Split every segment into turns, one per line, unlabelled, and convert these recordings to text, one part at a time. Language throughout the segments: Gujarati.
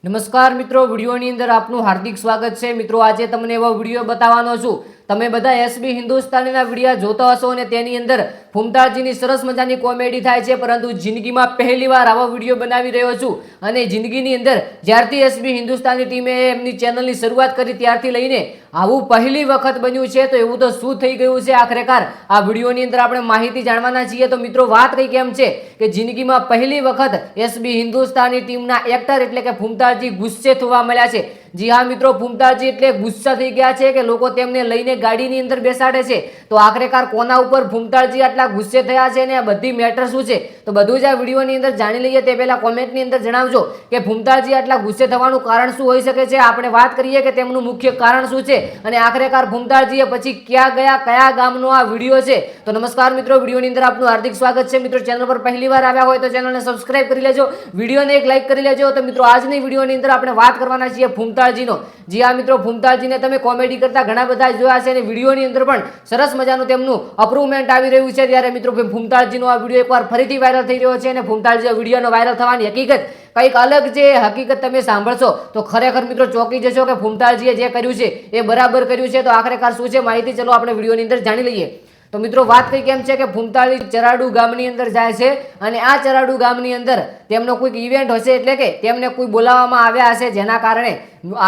નમસ્કાર મિત્રો, વિડીયોની અંદર આપનું હાર્દિક સ્વાગત છે। મિત્રો આજે તમને એવો વિડીયો બતાવવાનો છું। તમે બધા એસબી હિન્દુસ્તાનીના વિડીયો જોતા હશો અને તેની અંદર ફૂમતાળજીની સરસ મજાની કોમેડી થાય છે, પરંતુ જિંદગીમાં પહેલીવાર આવો વિડીયો બનાવી રહ્યો છું। અને જિંદગીની અંદર જ્યારથી એસબી હિન્દુસ્તાની ટીમે એમની ચેનલની શરૂઆત કરી ત્યારથી લઈને આવું પહેલી વખત બન્યું છે। તો એવું તો શું થઈ ગયું છે આખરેકાર આ વિડીયોની અંદર આપણે માહિતી જાણવાના છીએ। તો મિત્રો વાત કઈ કેમ છે કે જિંદગીમાં પહેલી વખત એસબી હિન્દુસ્તાની ટીમના એક્ટર એટલે કે ફૂમતાળજી ગુસ્સે થવા મળ્યા છે। જી હા મિત્રો, ફૂમતાળજી એટલે ગુસ્સા થઈ ગયા છે કે લોકો તેમને લઈને ગાડીની અંદર બેસાડે છે। તો આખરેકાર કોના ઉપર ફૂમતાળજી આટલા ગુસ્સે થયા છે ને આ બધી મેટર શું છે, તો બધું જ આ વિડીયોની અંદર જાણી લઈએ। તે પહેલા કોમેન્ટની અંદર જણાવજો કે ફૂમતાળજી આટલા ગુસ્સે થવાનું કારણ શું હોઈ શકે છે। આપણે વાત કરીએ કે તેમનું મુખ્ય કારણ શું છે અને આખરેકાર ફૂમતાળજીએ પછી ક્યાં ગયા, કયા ગામનો આ વિડીયો છે। તો નમસ્કાર મિત્રો, વિડીયોની અંદર આપનું હાર્દિક સ્વાગત છે। મિત્રો ચેનલ પર પહેલીવાર આવ્યા હોય તો ચેનલને સબસ્ક્રાઇબ કરી લેજો, વિડીયોને એક લાઈક કરી લેજો। તો મિત્રો આજની વિડીયોની અંદર આપણે વાત કરવાના છીએ ફૂમતાળજીનો। જી હા મિત્રો, ફૂમતાળજીને તમે કોમેડી કરતા ઘણા બધા જોયા છે અને વિડીયોની અંદર પણ સરસ મજાનું તેમનું અપ્રુવમેન્ટ આવી રહ્યું છે। ત્યારે મિત્રો ફૂમતાળજીનો આ વિડીયો એકવાર ફરીથી વાયરલ થઈ રહ્યો છે અને ફૂમતાળજી વિડીયોનો વાયરલ થવાની હકીકત કંઈક અલગ છે। હકીકત તમે સાંભળશો તો ખરેખર મિત્રો ચોંકી જશો કે ફૂમતાળજીએ જે કર્યું છે એ બરાબર કર્યું છે। તો આખરેકાર શું છે માહિતી ચલો આપણે વિડીયોની અંદર જાણી લઈએ। તો મિત્રો વાત કઈ કેમ છે કે ફૂમતાળજી ચરાડુ ગામની અંદર જાય છે અને આ ચરાડુ ગામની અંદર તેમનો કોઈક ઇવેન્ટ હશે, એટલે કે તેમને કોઈ બોલાવવામાં આવ્યા હશે, જેના કારણે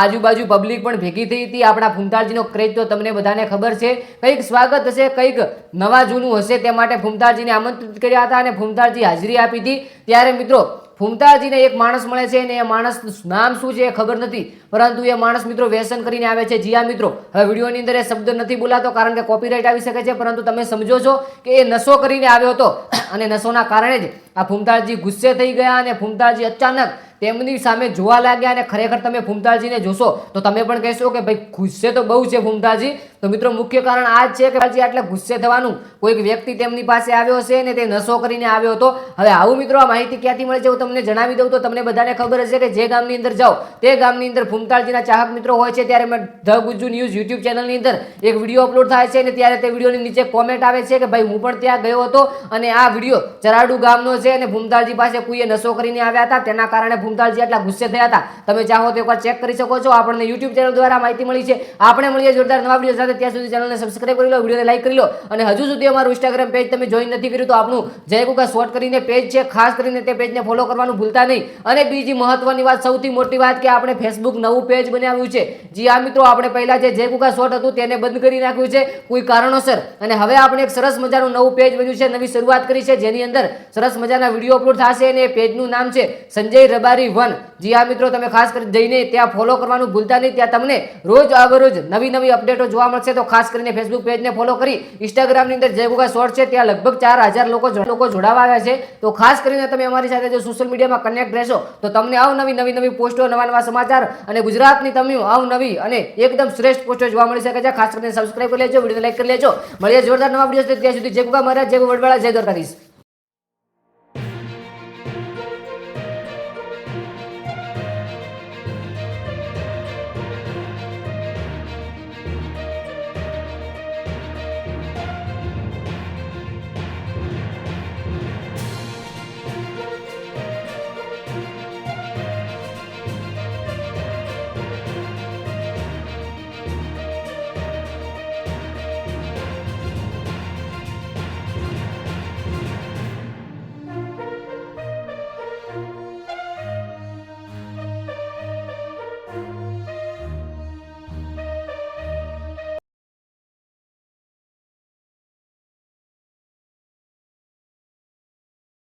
આજુબાજુ પબ્લિક પણ ભેગી થઈ હતી। આપણા ફૂમતાળજીનો ક્રેઝ તો તમને બધાને ખબર છે, કંઈક સ્વાગત હશે, કંઈક નવા જૂનું હશે, તે માટે ફૂમતાળજીને આમંત્રિત કર્યા હતા અને ફૂમતાળજી હાજરી આપી હતી। ત્યારે મિત્રો ફૂમતાળજીને એક માણસ મળે છે અને એ માણસ નામ શું છે એ ખબર નથી, પરંતુ એ માણસ મિત્રો વ્યસન કરીને આવે છે। જી હા મિત્રો, હવે વિડીયોની અંદર એ શબ્દ નથી બોલાતો કારણ કે કોપીરાઇટ આવી શકે છે, પરંતુ તમે સમજો છો કે એ નશો કરીને આવ્યો હતો અને નશોના કારણે જ આ ફૂમતાળજી ગુસ્સે થઈ ગયા અને ફૂમતાળજી અચાનક તેમની સામે જોવા લાગ્યા અને ખરેખર તમે ફૂમતાળજીને જોશો તો તમે પણ કહેશો કે ભાઈ ગુસ્સે તો બહુ છે ફૂમતાળજી। તો મિત્રો મુખ્ય કારણ આ જ છે કે આટલે ગુસ્સે થવાનું કોઈક વ્યક્તિ તેમની પાસે આવ્યો છે અને તે નશો કરીને આવ્યો હતો। હવે આવું મિત્રો આ માહિતી ક્યાંથી મળે છે હું તમને જણાવી દઉં। તો તમને બધાને ખબર હશે કે જે ગામની અંદર જાઓ તે ગામની અંદર ફૂમતાળજીના ચાહક મિત્રો હોય છે। ત્યારે મેં ધ ગુજ્જુ ન્યૂઝ યુટ્યુબ ચેનલની અંદર એક વિડીયો અપલોડ થાય છે અને ત્યારે તે વિડીયોની નીચે કોમેન્ટ આવે છે કે ભાઈ હું પણ ત્યાં ગયો હતો અને આ વિડીયો ચરાડુ ગામનો છે અને ફૂમતાળજી પાસે કોઈએ નશો કરીને આવ્યા હતા, તેના કારણે ફૂમતાળજી આટલા ગુસ્સે થયા હતા। તમે ચાહો તો એકવાર ચેક કરી શકો છો। આપણને યુટ્યુબ ચેનલ દ્વારા માહિતી મળી છે। આપણે મળીએ જોરદાર નવા વિડીયો સાથે, ત્યાં સુધી ચેનલને સબસ્ક્રાઇબ કરી લો, વિડીયોને લાઈક કરી લો અને હજુ સુધી અમારું ઇન્સ્ટાગ્રામ પેજ તમે જોઈન નથી કર્યું તો આપણું જય ગુગા શોર્ટ કરીને પેજ છે, ખાસ કરીને તે પેજને ફોલો કરવાનું ભૂલતા નહીં। અને બીજી મહત્વની વાત, સૌથી મોટી વાત કે આપણે ફેસબુક નવું પેજ બનાવ્યું છે। જી આ મિત્રો, આપણે પહેલા જે જય ગુગા શોર્ટ હતું તેને બંધ કરી નાખ્યું છે કોઈ કારણોસર, અને હવે આપણે એક સરસ મજાનું નવું પેજ બન્યું છે, નવી શરૂઆત કરી છે, જેની અંદર સરસ મજાના વિડીયો અપલોડ થશે અને એ પેજનું નામ છે સંજય રબારી 1। જી હા મિત્રો, તમે ખાસ કરી જઈને ત્યાં ફોલો કરવાનું ભૂલતા નહીં। ત્યાં તમને રોજ અવરોજ નવી નવી અપડેટો જોવા મળશે। તો ખાસ કરીને ફેસબુક પેજને ફોલો કરી ઇન્સ્ટાગ્રામની અંદર જય ગુગા શોર્ટ છે ત્યાં લગભગ 4000 લોકો જોડાવા આવ્યા છે। તો ખાસ કરીને તમે અમારી સાથે જો સોશિયલ મીડિયામાં કનેક્ટ રહેશો તો તમને નવી પોસ્ટો, નવા સમાચાર અને ગુજરાતની તમે નવી અને એકદમ શ્રેષ્ઠ પોસ્ટો જોવા મળી શકે છે। ખાસ કરીને સબસ્ક્રાઇબ કરી લેજો, વિડીયોને લાઈક કરી લેજો। મળીએ જોરદાર નવા વિડીયો, ત્યાં સુધી જય ગુગા મહારાજ, જય વડવાળા, જય દ્વારકાધીશ।